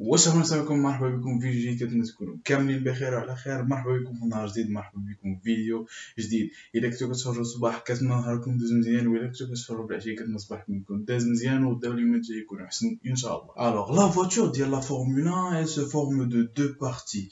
والسلام عليكم، مرحبا بكم في فيديو جديد. كنتمنى تكونوا كاملين بخير وعلى خير. مرحبا بكم في نهار جديد، مرحبا بكم في فيديو جديد. الا كنتو كتفرجوا الصباح كتمنى نهاركم دوز مزيان، والا كنتو كتفرجوا بالعشيه كتمنى صباحكم يكون داز مزيان وبداو اليوم الجاي يكون احسن ان شاء الله. Alors la voiture ديال لا Formule 1 elle se forme de deux parties.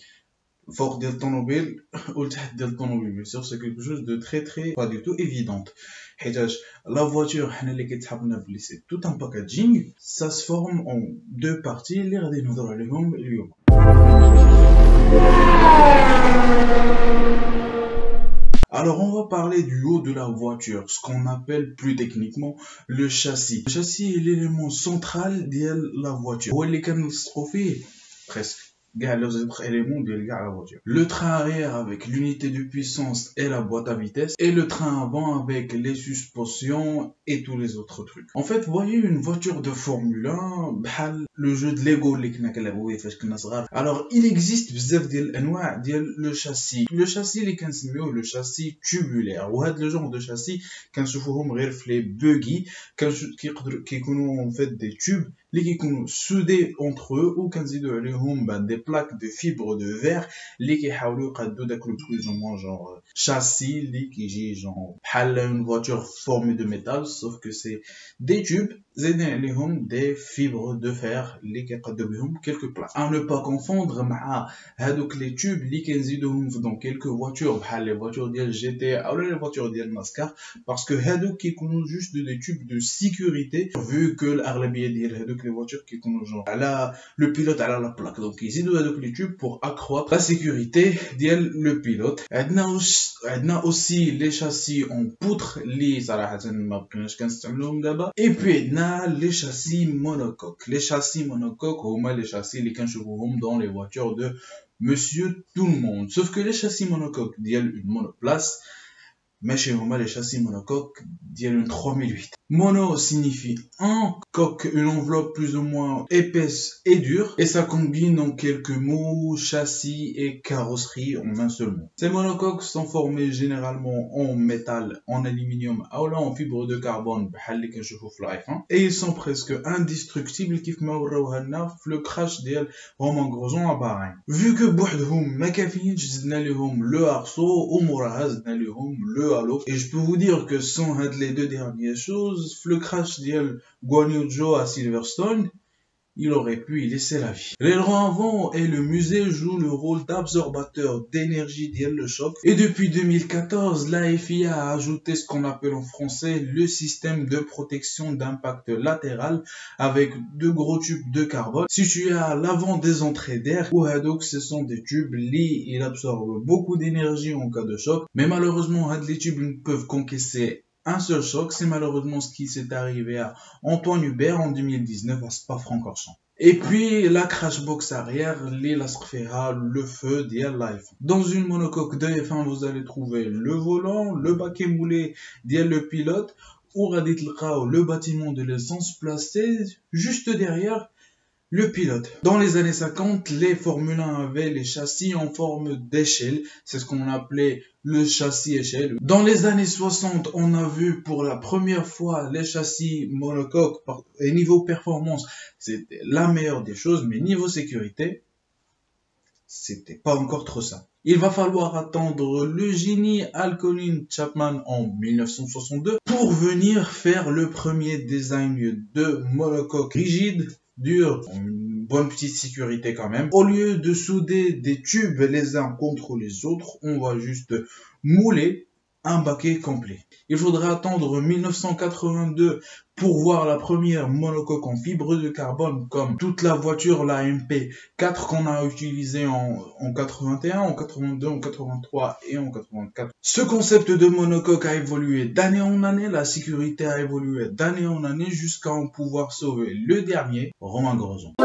Fort ديال الطوموبيل والتحت ديال الطوموبيل. Bien sûr c'est quelque chose de très pas du tout évidente. حيتاش la voiture حنا اللي كيتحط في c'est tout un packaging. Ça se forme en deux parties اللي غادي نهضروا عليهم اليوم. Alors on va parler du haut de la voiture, ce qu'on appelle plus techniquement le châssis. Le châssis est l'élément central de la voiture. هو اللي كنلصقوا فيه presque كاع les autres éléments de la voiture. Le train arrière avec l'unité de puissance et la boîte à vitesse, et le train avant avec les suspensions et tous les autres trucs. En fait, vous voyez une voiture de Formule 1 بحال le jeu de Lego اللي كنا كنلعبوا فاش كنا صغار. Alors il existe بزاف ديال الانواع ديال le châssis اللي كنسميوه le châssis tubulaire. وهاد le genre de châssis كنشوفوهم غير في لي بوغي كيكونوا en fait des tubes اللي كيكونوا soudés entre eux وكنزيدوا عليهم des plaques de fibres de verre اللي كيحاولوا يقادوا داك لو بلوزومون genre châssis اللي كيجي genre بحال une voiture formée de métal sauf que c'est des tubes زايدين عليهم des fibres de fer اللي كيقادوا بهم quelques plaques. À ne pas confondre مع هادوك les tubes اللي كنزيدوهم dans quelques voitures بحال les voitures ديال GT ou les voitures ديال NASCAR parce que هادوك كيكونوا juste des tubes de sécurité vu que الأغلبية ديال هادوك les voitures كيكونوا genre على le pilote على la plaque donc يزيدوا هادوك les tubes pour accroître la sécurité ديال le pilote. عندنا aussi les châssis en poutre اللي صراحة ما بقيناش كنستعملوهم دابا. et puis عندنا les châssis monocoques. les châssis monocoques هما les châssis اللي كنشوفوهم dans les voitures de monsieur tout le monde sauf que les châssis monocoques ديال une monoplace ماشي هما les châssis monocoques ديال une 3008. Mono signifie un, coque une enveloppe plus ou moins épaisse et dure, et ça combine en quelques mots châssis et carrosserie en un seul mot. Ces monocoques sont formés généralement en métal, en aluminium ou là en fibre de carbone بحال اللي كنشوفوا في l'iPhone, et ils sont presque indestructibles كيف ما وراوها لنا في le crash ديال Romain Grosjean à Bahreïn. Vu que بوحدهم ما كافيينش زدنا لهم le arceau وموراها زدنا لهم le halo, et je peux vous dire que sans les deux dernières choses, le crash de Guan Yu Zhou à Silverstone, il aurait pu y laisser la vie. L'aileron avant et le musée jouent le rôle d'absorbateur d'énergie de le choc. Et depuis 2014, la FIA a ajouté ce qu'on appelle en français le système de protection d'impact latéral avec deux gros tubes de carbone situés à l'avant des entrées d'air. Ou donc ce sont des tubes ils absorbent beaucoup d'énergie en cas de choc. Mais malheureusement, les tubes ne peuvent qu'encaisser un seul choc. C'est malheureusement ce qui s'est arrivé à Antoine Hubert en 2019 à Spa-Francorchamps. Et puis la crash box arrière, le feu ديال l'iPhone. Dans une monocoque de F1, vous allez trouver le volant, le baquet moulé ديال le pilote, ou غادي تلقاو le bâtiment de l'essence placé juste derrière le pilote. Dans les années 50, les Formule 1 avaient les châssis en forme d'échelle. C'est ce qu'on appelait le châssis échelle. Dans les années 60, on a vu pour la première fois les châssis monocoques. Et niveau performance, c'était la meilleure des choses. Mais niveau sécurité, c'était pas encore trop ça. Il va falloir attendre le génie Al Colin Chapman en 1962 pour venir faire le premier design de monocoque rigide, dur, une bonne petite sécurité quand même. Au lieu de souder des tubes les uns contre les autres, on va juste mouler un baquet complet. Il faudra attendre 1982 pour voir la première monocoque en fibre de carbone comme toute la voiture, la MP4 qu'on a utilisée en 81, en 82, en 83 et en 84. Ce concept de monocoque a évolué d'année en année, la sécurité a évolué d'année en année jusqu'à en pouvoir sauver le dernier, Romain Grosjean.